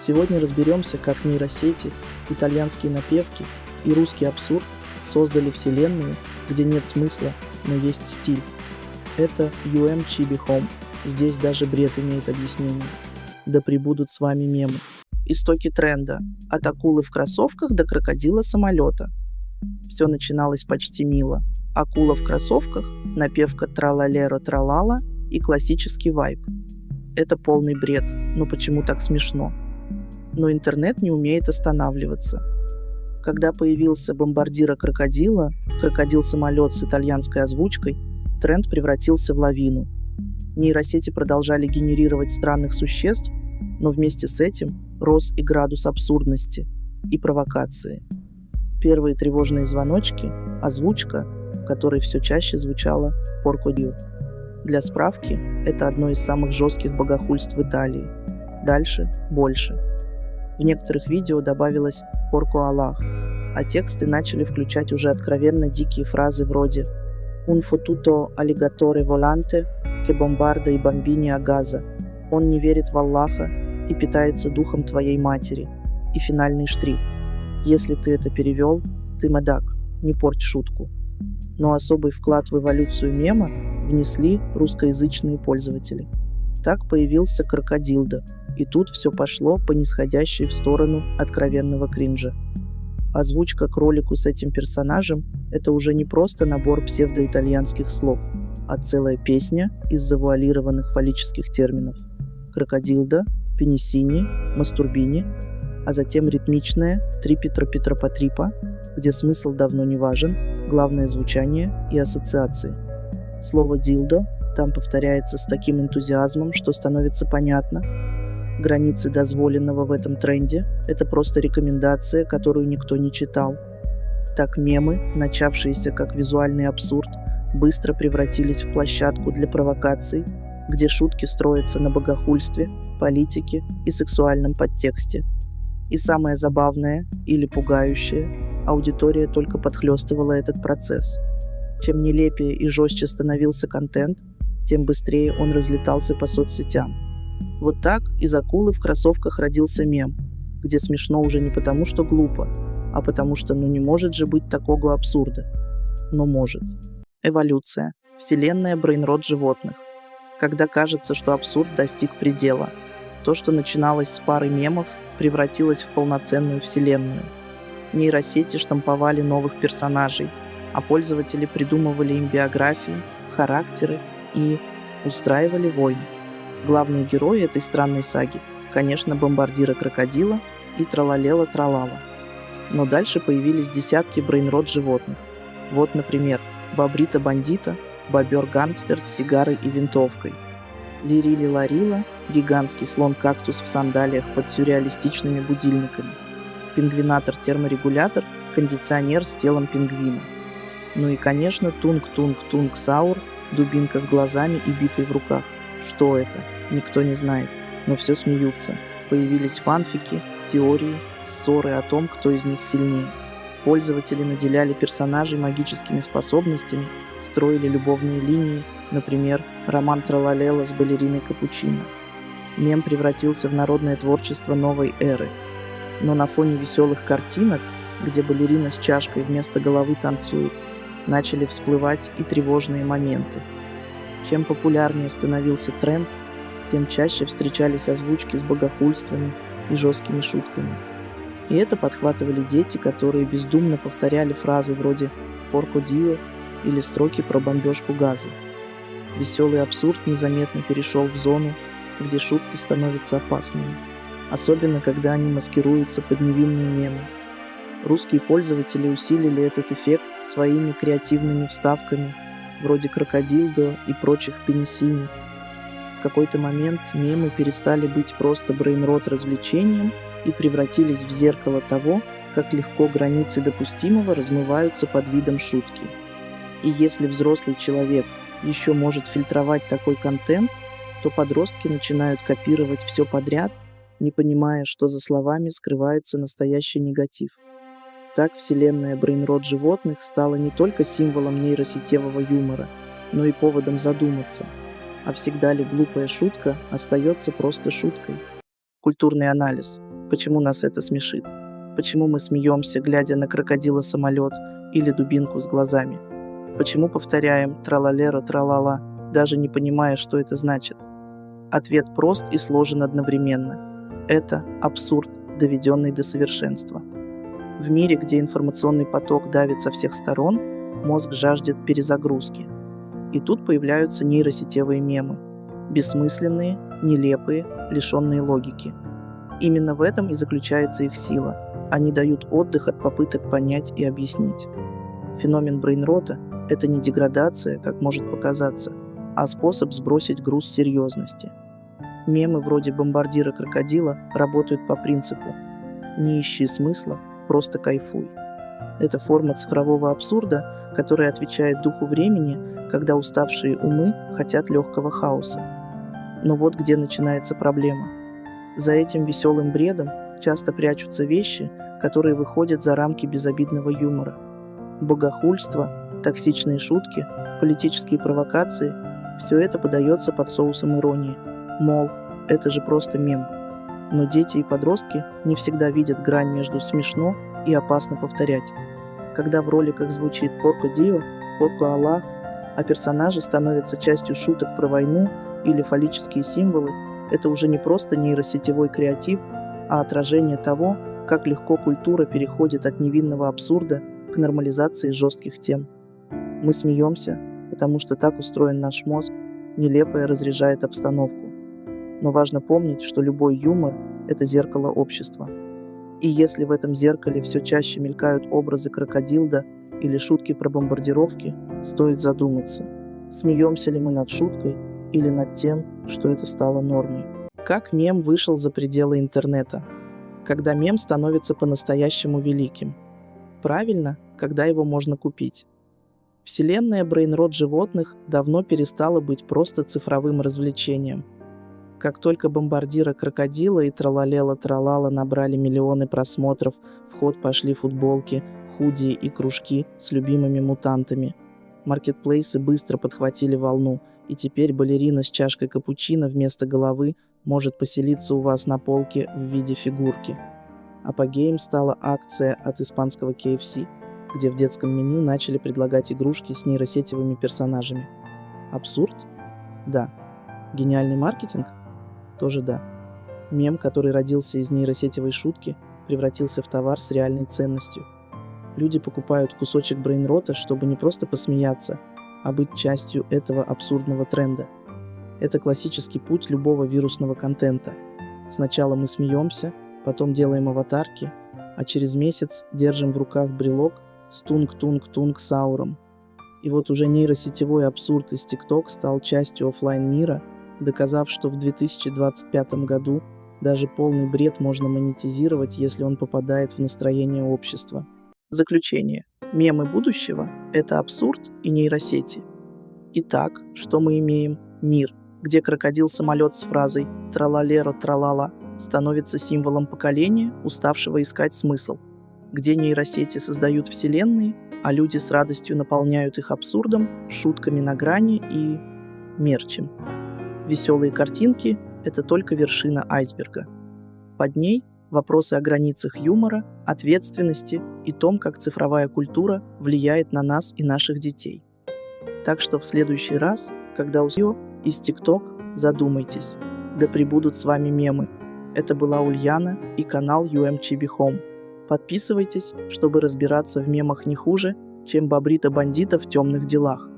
Сегодня разберемся, как нейросети, итальянские напевки и русский абсурд создали вселенную, где нет смысла, но есть стиль. Это Chibi Home. Здесь даже бред имеет объяснение. Да пребудут с вами мемы. Истоки тренда. От акулы в кроссовках до крокодила самолета. Все начиналось почти мило. Акула в кроссовках, напевка тралалеро-тралала и классический вайб. Это полный бред, но почему так смешно? Но интернет не умеет останавливаться. Когда появился бомбардира-крокодила, крокодил-самолет с итальянской озвучкой, тренд превратился в лавину. Нейросети продолжали генерировать странных существ, но вместе с этим рос и градус абсурдности и провокации. Первые тревожные звоночки – озвучка, в которой все чаще звучало «Порко Дио». Для справки, это одно из самых жестких богохульств в Италии. Дальше – больше. В некоторых видео добавилось «Порко Аллах», а тексты начали включать уже откровенно дикие фразы вроде «Un fottuto alligatore volante che bombarda i bambini a Gaza». «Он не верит в Аллаха и питается духом твоей матери». И финальный штрих. Если ты это перевел, ты мудак, не порть шутку. Но особый вклад в эволюцию мема внесли русскоязычные пользователи. Так появился крокодилдо, и тут все пошло по нисходящей в сторону откровенного кринжа. Озвучка к ролику с этим персонажем – это уже не просто набор псевдоитальянских слов, а целая песня из завуалированных фаллических терминов. Крокодилдо, пенисини, мастурбини, а затем ритмичная трипи-тропи-тропа-трипа, где смысл давно не важен, главное звучание и ассоциации. Слово «дилдо» там повторяется с таким энтузиазмом, что становится понятно. Границы дозволенного в этом тренде – это просто рекомендация, которую никто не читал. Так мемы, начавшиеся как визуальный абсурд, быстро превратились в площадку для провокаций, где шутки строятся на богохульстве, политике и сексуальном подтексте. И самое забавное или пугающее – аудитория только подхлёстывала этот процесс. Чем нелепее и жестче становился контент, тем быстрее он разлетался по соцсетям. Вот так из акулы в кроссовках родился мем, где смешно уже не потому, что глупо, а потому что не может же быть такого абсурда. Но может. Эволюция. Вселенная брейнрот животных. Когда кажется, что абсурд достиг предела. То, что начиналось с пары мемов, превратилось в полноценную вселенную. Нейросети штамповали новых персонажей, а пользователи придумывали им биографии, характеры и устраивали войны. Главные герои этой странной саги, конечно, бомбардиры-крокодила и тралалела-тралала. Но дальше появились десятки брейнрот животных. Вот, например, бобрита-бандита, бобер-гангстер с сигарой и винтовкой. Лирили-ларила, гигантский слон-кактус в сандалиях под сюрреалистичными будильниками. Пингвинатор-терморегулятор, кондиционер с телом пингвина. Ну и, конечно, тунг-тунг-тунг-саур, дубинка с глазами и битой в руках. Что это? Никто не знает, но все смеются. Появились фанфики, теории, ссоры о том, кто из них сильнее. Пользователи наделяли персонажей магическими способностями, строили любовные линии, например, роман Тралалела с балериной Капучино. Мем превратился в народное творчество новой эры. Но на фоне веселых картинок, где балерина с чашкой вместо головы танцует, начали всплывать и тревожные моменты. Чем популярнее становился тренд, тем чаще встречались озвучки с богохульствами и жесткими шутками. И это подхватывали дети, которые бездумно повторяли фразы вроде «Порко Дио» или строки про бомбежку Газы. Веселый абсурд незаметно перешел в зону, где шутки становятся опасными, особенно когда они маскируются под невинные мемы. Русские пользователи усилили этот эффект своими креативными вставками, вроде крокодилдо и прочих пенисини. В какой-то момент мемы перестали быть просто брейнрот развлечением и превратились в зеркало того, как легко границы допустимого размываются под видом шутки. И если взрослый человек еще может фильтровать такой контент, то подростки начинают копировать все подряд, не понимая, что за словами скрывается настоящий негатив. Так вселенная брейнрот животных стала не только символом нейросетевого юмора, но и поводом задуматься, а всегда ли глупая шутка остается просто шуткой. Культурный анализ. Почему нас это смешит? Почему мы смеемся, глядя на крокодила-самолет или дубинку с глазами? Почему повторяем «тралалера, тралала», даже не понимая, что это значит? Ответ прост и сложен одновременно. Это абсурд, доведенный до совершенства. В мире, где информационный поток давит со всех сторон, мозг жаждет перезагрузки. И тут появляются нейросетевые мемы. Бессмысленные, нелепые, лишенные логики. Именно в этом и заключается их сила. Они дают отдых от попыток понять и объяснить. Феномен брейнрота – это не деградация, как может показаться, а способ сбросить груз серьезности. Мемы вроде бомбардира крокодила работают по принципу «не ищи смысла, просто кайфуй». Это форма цифрового абсурда, которая отвечает духу времени, когда уставшие умы хотят легкого хаоса. Но вот где начинается проблема. За этим веселым бредом часто прячутся вещи, которые выходят за рамки безобидного юмора. Богохульство, токсичные шутки, политические провокации – все это подается под соусом иронии. Мол, это же просто мем. Но дети и подростки не всегда видят грань между смешно и опасно повторять. Когда в роликах звучит «Порко Дио», «Порко Аллах», а персонажи становятся частью шуток про войну или фаллические символы, это уже не просто нейросетевой креатив, а отражение того, как легко культура переходит от невинного абсурда к нормализации жестких тем. Мы смеемся, потому что так устроен наш мозг, нелепое разряжает обстановку. Но важно помнить, что любой юмор – это зеркало общества. И если в этом зеркале все чаще мелькают образы крокодилда или шутки про бомбардировки, стоит задуматься, смеемся ли мы над шуткой или над тем, что это стало нормой. Как мем вышел за пределы интернета? Когда мем становится по-настоящему великим. Правильно, когда его можно купить. Вселенная брейнрот животных давно перестала быть просто цифровым развлечением. Как только бомбардира крокодила и тралалела-тралала набрали миллионы просмотров, в ход пошли футболки, худи и кружки с любимыми мутантами. Маркетплейсы быстро подхватили волну, и теперь балерина с чашкой капучино вместо головы может поселиться у вас на полке в виде фигурки. Апогеем стала акция от испанского KFC, где в детском меню начали предлагать игрушки с нейросетевыми персонажами. Абсурд? Да. Гениальный маркетинг? Тоже да. Мем, который родился из нейросетевой шутки, превратился в товар с реальной ценностью. Люди покупают кусочек брейнрота, чтобы не просто посмеяться, а быть частью этого абсурдного тренда. Это классический путь любого вирусного контента. Сначала мы смеемся, потом делаем аватарки, а через месяц держим в руках брелок с тунг-тунг-тунг сауром. И вот уже нейросетевой абсурд из TikTok стал частью офлайн мира, доказав, что в 2025 году даже полный бред можно монетизировать, если он попадает в настроение общества. Заключение. Мемы будущего – это абсурд и нейросети. Итак, что мы имеем? Мир, где крокодил-самолет с фразой «тралалеро-тралала» становится символом поколения, уставшего искать смысл. Где нейросети создают вселенные, а люди с радостью наполняют их абсурдом, шутками на грани и мерчем. Веселые картинки – это только вершина айсберга. Под ней вопросы о границах юмора, ответственности и том, как цифровая культура влияет на нас и наших детей. Так что в следующий раз, когда из TikTok, задумайтесь. Да пребудут с вами мемы. Это была Ульяна и канал UM Home. Подписывайтесь, чтобы разбираться в мемах не хуже, чем Бобрита Бандита в темных делах.